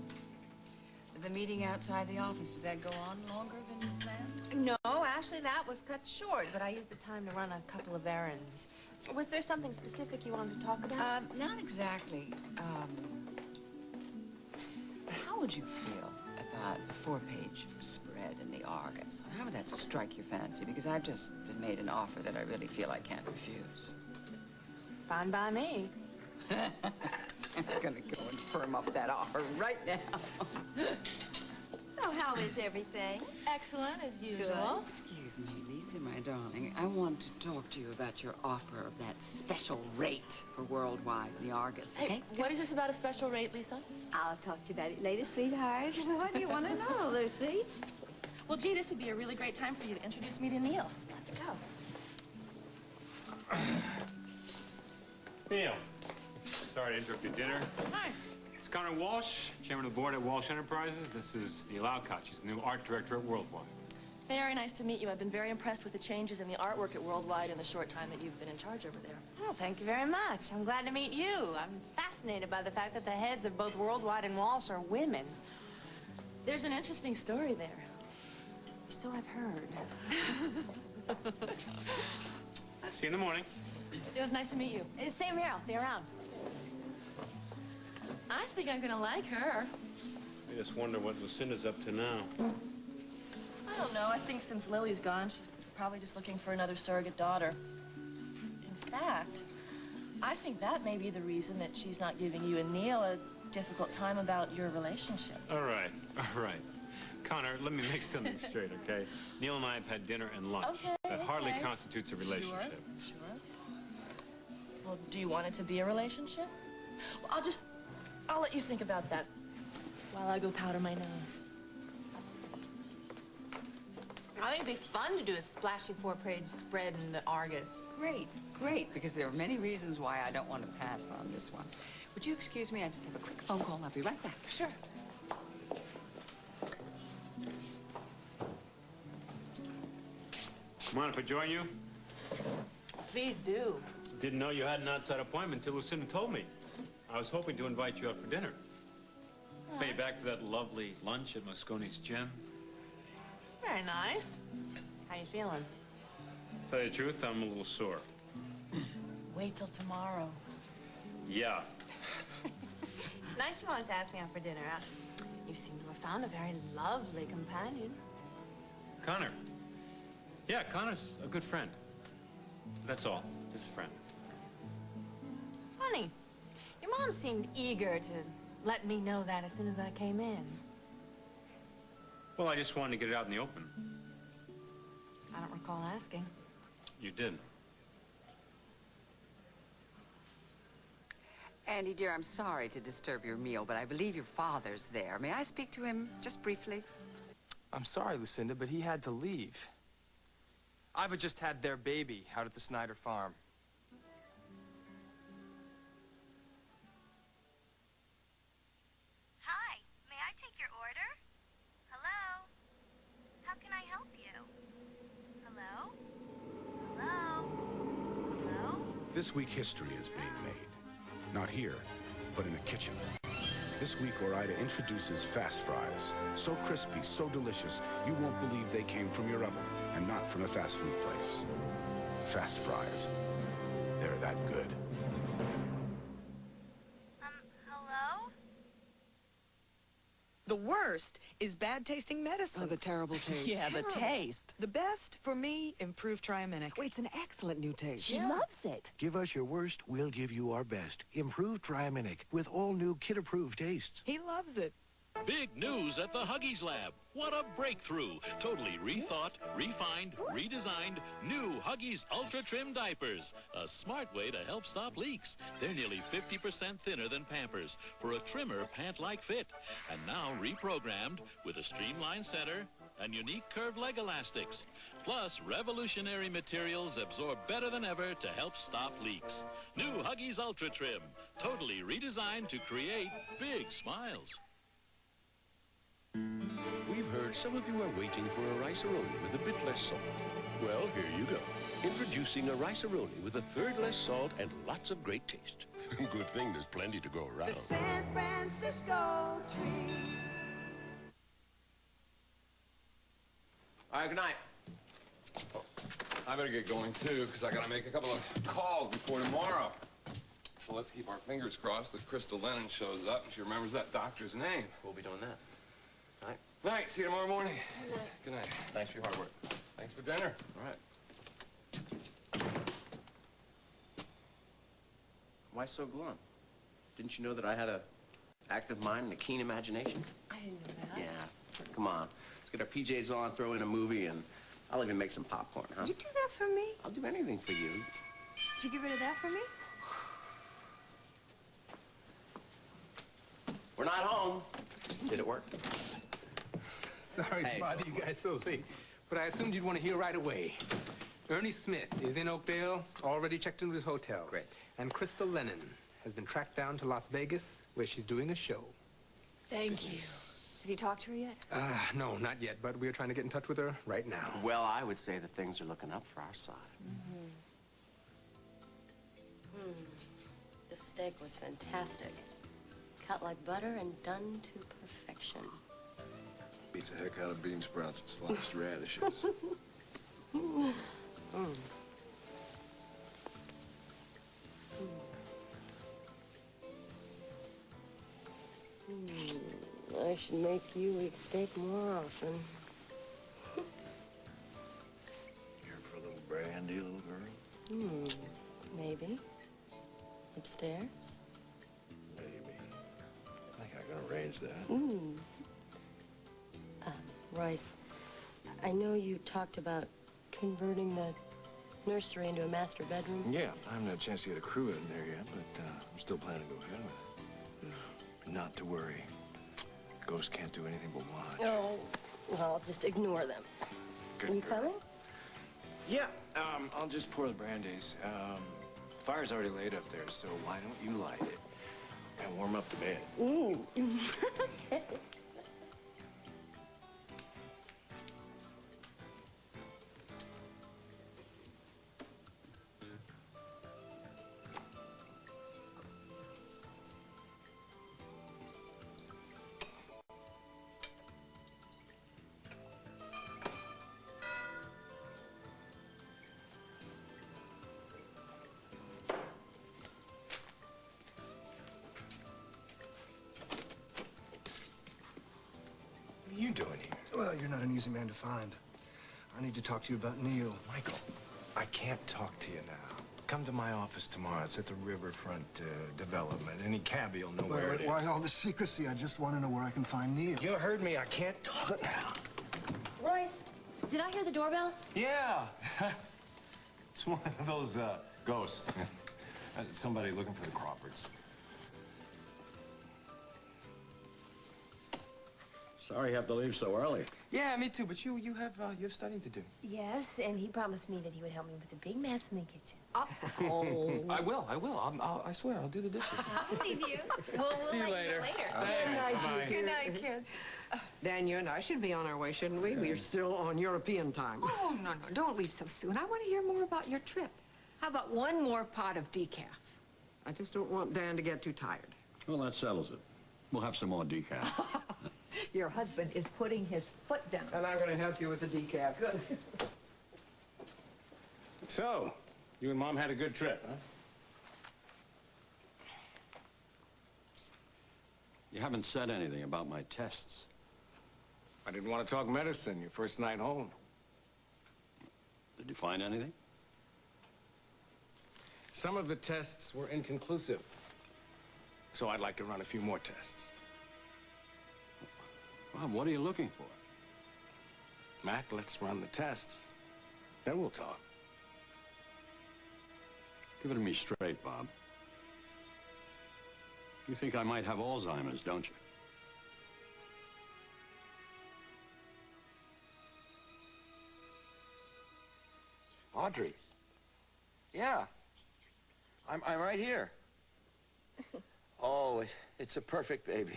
the meeting outside the office, did that go on longer than you planned? No, actually, that was cut short, but I used the time to run a couple of errands. Was there something specific you wanted to talk about? Not exactly. But how would you feel about a 4-page spread in the Argus? How would that strike your fancy? Because I've just been made an offer that I really feel I can't refuse. Fine by me. I'm gonna go and firm up that offer right now. So how is everything? Excellent, as usual. Excuse me, Lisa, my darling. I want to talk to you about your offer of that special rate for Worldwide in the Argus, okay? Hey, what is this about a special rate, Lisa? I'll talk to you about it later, sweetheart. What do you want to know, Lucy? Well, gee, this would be a really great time for you to introduce me to Neil. Let's go. Neil, sorry to interrupt your dinner. Hi. It's Connor Walsh, chairman of the board at Walsh Enterprises. This is Neil Alcott. She's the new art director at Worldwide. Very nice to meet you. I've been very impressed with the changes in the artwork at Worldwide in the short time that you've been in charge over there. Oh, thank you very much. I'm glad to meet you. I'm fascinated by the fact that the heads of both Worldwide and Walsh are women. There's an interesting story there. So I've heard. See you in the morning. It was nice to meet you. Same here. I'll see you around. I think I'm gonna like her. I just wonder what Lucinda's up to now. I don't know. I think since Lily's gone, she's probably just looking for another surrogate daughter. In fact, I think that may be the reason that she's not giving you and Neil a difficult time about your relationship. All right. Connor, let me make something straight, okay? Neil and I have had dinner and lunch. Okay, That hardly okay. constitutes a relationship. Sure. Well, do you want it to be a relationship? Well, I'll let you think about that while I go powder my nose. I think it'd be fun to do a splashy 4-page spread in the Argus. Great, because there are many reasons why I don't want to pass on this one. Would you excuse me? I just have a quick phone call. I'll be right back. Sure. Mind if I join you? Please do. Didn't know you had an outside appointment until Lucinda told me. I was hoping to invite you out for dinner. Pay you back for that lovely lunch at Mosconi's Gym. Very nice. How you feeling? Tell you the truth, I'm a little sore. Wait till tomorrow. Yeah. Nice you wanted to ask me out for dinner. You seem to have found a very lovely companion. Connor. Yeah, Connor's a good friend. That's all. Just a friend. Funny. Your mom seemed eager to let me know that as soon as I came in. Well, I just wanted to get it out in the open. I don't recall asking. You didn't. Andy, dear, I'm sorry to disturb your meal, but I believe your father's there. May I speak to him just briefly? I'm sorry, Lucinda, but he had to leave. I've just had their baby out at the Snyder farm. Hi, may I take your order? Hello? How can I help you? Hello? Hello? Hello? This week, history is being made. Not here, but in the kitchen. This week, Ore-Ida introduces fast fries. So crispy, so delicious, you won't believe they came from your oven and not from a fast food place. Fast fries. They're that good. Hello? The worst is bad-tasting medicine. Oh, the terrible taste. Yeah, the taste. The best, for me, improved Triaminic. Oh, it's an excellent new taste. She loves it. Give us your worst, we'll give you our best. Improved Triaminic with all new kid-approved tastes. He loves it. Big news at the Huggies Lab. What a breakthrough. Totally rethought, refined, redesigned, new Huggies Ultra Trim diapers. A smart way to help stop leaks. They're nearly 50% thinner than Pampers for a trimmer pant-like fit. And now reprogrammed with a streamlined center and unique curved leg elastics. Plus, revolutionary materials absorb better than ever to help stop leaks. New Huggies Ultra Trim. Totally redesigned to create big smiles. We've heard some of you are waiting for a rice-a-roni with a bit less salt. Well, here you go. Introducing a rice-a-roni with a third less salt and lots of great taste. Good thing there's plenty to go around. San Francisco tree. Good night. I better get going, too, because I got to make a couple of calls before tomorrow. So let's keep our fingers crossed that Crystal Lennon shows up and she remembers that doctor's name. We'll be doing that. Night. Night. See you tomorrow morning. Good night. Good night. Thanks for your hard work. Thanks for dinner. All right. Why so glum? Didn't you know that I had an active mind and a keen imagination? I didn't know that. Yeah. Come on. Let's get our PJs on, throw in a movie, and I'll even make some popcorn, huh? You do that for me? I'll do anything for you. Did you get rid of that for me? We're not home. Did it work? Sorry to bother you guys so late, but I assumed you'd want to hear right away. Ernie Smith is in Oakdale, already checked into his hotel. Great. And Crystal Lennon has been tracked down to Las Vegas, where she's doing a show. Thank you. Have you talked to her yet? No, not yet, but we're trying to get in touch with her right now. Well, I would say that things are looking up for our side. The steak was fantastic. Cut like butter and done to perfection. Beats a heck out of bean sprouts and sliced radishes. I should make you eat steak more often. Here for a little brandy, little girl? Maybe. Upstairs? Maybe. I think I can arrange that. Royce, I know you talked about converting the nursery into a master bedroom. Yeah, I haven't had a chance to get a crew in there yet, but I'm still planning to go ahead with it. Not to worry. Ghosts can't do anything but watch. Oh, well, just ignore them. Good Are you girl. coming? Yeah, I'll just pour the brandies. Fire's already laid up there, so why don't you light it and warm up the bed? Okay. What are you doing here? Well, you're not an easy man to find. I need to talk to you about Neil. Michael, I can't talk to you now. Come to my office tomorrow. It's at the Riverfront Development. Any cabbie will know where it is. Why all the secrecy? I just want to know where I can find Neil. You heard me. I can't talk now. Royce, did I hear the doorbell? Yeah. It's one of those ghosts. Somebody looking for the Crawfords. Sorry you have to leave so early. Yeah, me too, but you have studying to do. Yes, and he promised me that he would help me with the big mess in the kitchen. I will. I swear, I'll do the dishes. I'll leave you. We'll See you let later. later. Thanks. Bye. Good night, kids. Dan, you and I should be on our way, shouldn't we? We're still on European time. Oh, no, don't leave so soon. I want to hear more about your trip. How about one more pot of decaf? I just don't want Dan to get too tired. Well, that settles it. We'll have some more decaf. Your husband is putting his foot down. And I'm going to help you with the decaf. Good. So, you and Mom had a good trip, huh? You haven't said anything about my tests. I didn't want to talk medicine your first night home. Did you find anything? Some of the tests were inconclusive. So I'd like to run a few more tests. Bob, what are you looking for? Mac, let's run the tests. Then we'll talk. Give it to me straight, Bob. You think I might have Alzheimer's, don't you? Audrey. Yeah. I'm right here. Oh, it's a perfect baby.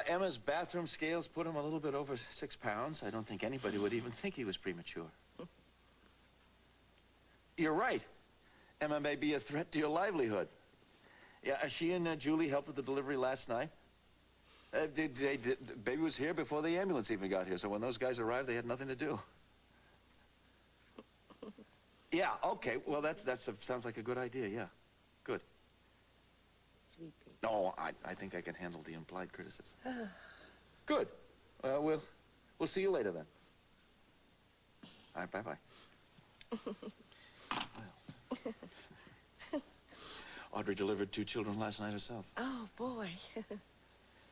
Emma's bathroom scales put him a little bit over 6 pounds. I don't think anybody would even think he was premature. You're right. Emma may be a threat to your livelihood. Yeah, she and Julie helped with the delivery last night. Baby was here before the ambulance even got here, so when those guys arrived, they had nothing to do. Yeah, okay. Well, sounds like a good idea, yeah. Good. Sleepy. No, I think I can handle the implied criticism. Good. We'll see you later then. All right, bye-bye. Audrey delivered 2 children last night herself. Oh, boy.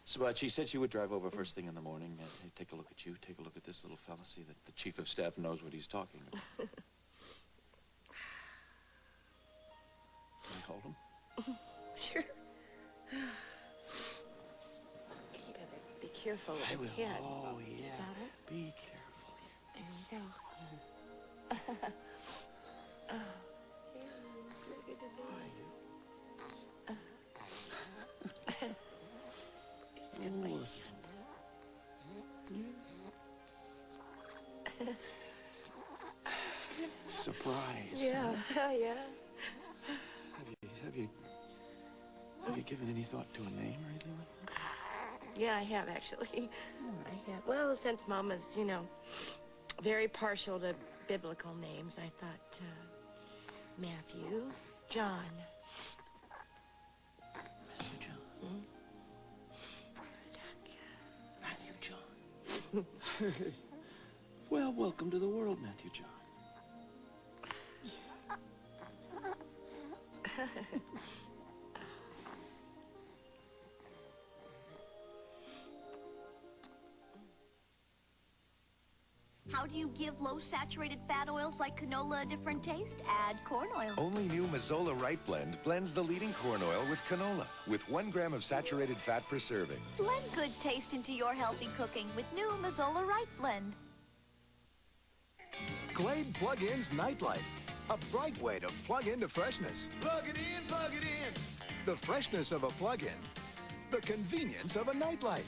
So, she said she would drive over first thing in the morning and take a look at you, take a look at this little fella, see that the chief of staff knows what he's talking about. Can I hold him? Sure. You better be careful with the kid. Oh, yeah. Got it? Be careful. There you go. Oh. Surprise. Yeah, yeah. Have you given any thought to a name or anything like that? Yeah, I have, actually. I have. Well, since Mama's, very partial to biblical names, I thought, Matthew, John. Matthew John? Matthew John. Well, welcome to the world, Matthew John. How do you give low-saturated fat oils like canola a different taste? Add corn oil. Only new Mazzola Right Blend blends the leading corn oil with canola, with 1 gram of saturated fat per serving. Blend good taste into your healthy cooking with new Mazzola Right Blend. Glade Plug-In's Nightlight. A bright way to plug into freshness. Plug it in, plug it in. The freshness of a plug-in. The convenience of a nightlight.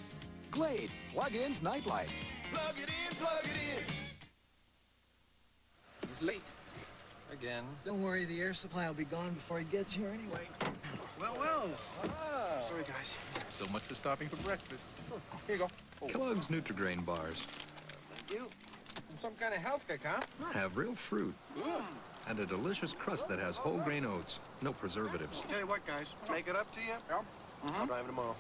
Glade Plug-In's Nightlight. Plug it in, plug it in. He's late. Again. Don't worry, the air supply will be gone before he gets here anyway. Well, well. Oh. Sorry, guys. So much for stopping for breakfast. Here you go. Oh. Kellogg's Nutrigrain bars Thank you. Some kind of health kick, huh? have real fruit and a delicious crust that has whole grain oats, no preservatives. Tell you what, guys. Make it up to you. Yeah. I'll drive tomorrow.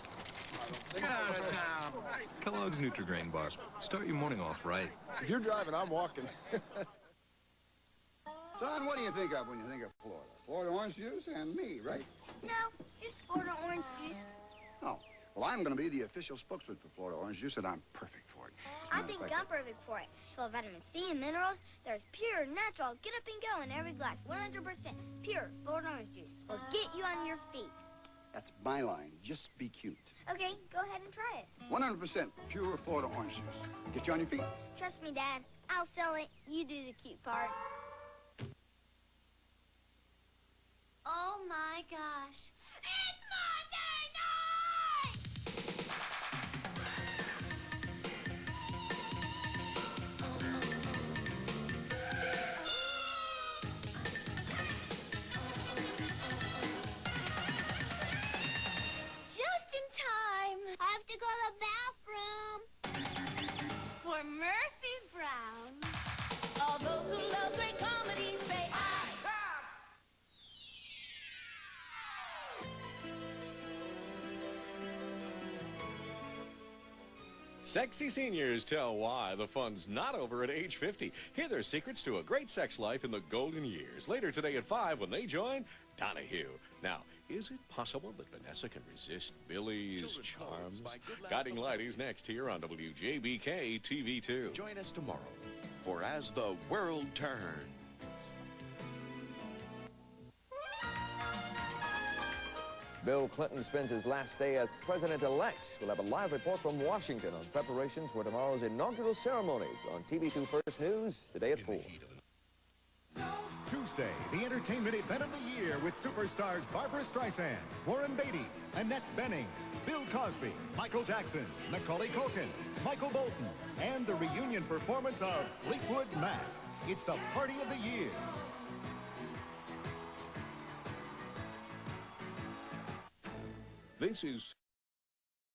Get out of town. Kellogg's Nutrigrain bars. Start your morning off right. If you're driving, I'm walking. Son, what do you think of when you think of Florida? Florida orange juice and me, right? No, just Florida orange juice. Oh. Well, I'm going to be the official spokesman for Florida orange juice, and I'm perfect for it. I think I'm perfect for it. Full of vitamin C and minerals. There's pure, natural, get up and go in every glass. 100% pure Florida orange juice. Will get you on your feet. That's my line. Just be cute. Okay, go ahead and try it. 100% pure Florida orange juice. Get you on your feet. Trust me, Dad. I'll sell it. You do the cute part. Oh, my gosh. It's Monday night! Just in time. I have to go to the bathroom. For Murphy Brown. All those who love great comedy say I come. Sexy seniors tell why the fun's not over at age 50. Hear their secrets to a great sex life in the golden years. Later today at 5 when they join Donahue. Now, is it possible that Vanessa can resist Billy's charms? Guiding Light is next here on WJBK TV2. Join us tomorrow for As the World Turns. Bill Clinton spends his last day as president-elect. We'll have a live report from Washington on preparations for tomorrow's inaugural ceremonies on TV2 First News, today at 4. Tuesday, the entertainment event of the year with superstars Barbara Streisand, Warren Beatty, Annette Bening, Bill Cosby, Michael Jackson, Macaulay Culkin, Michael Bolton, and the reunion performance of Fleetwood Mac. It's the party of the year. This is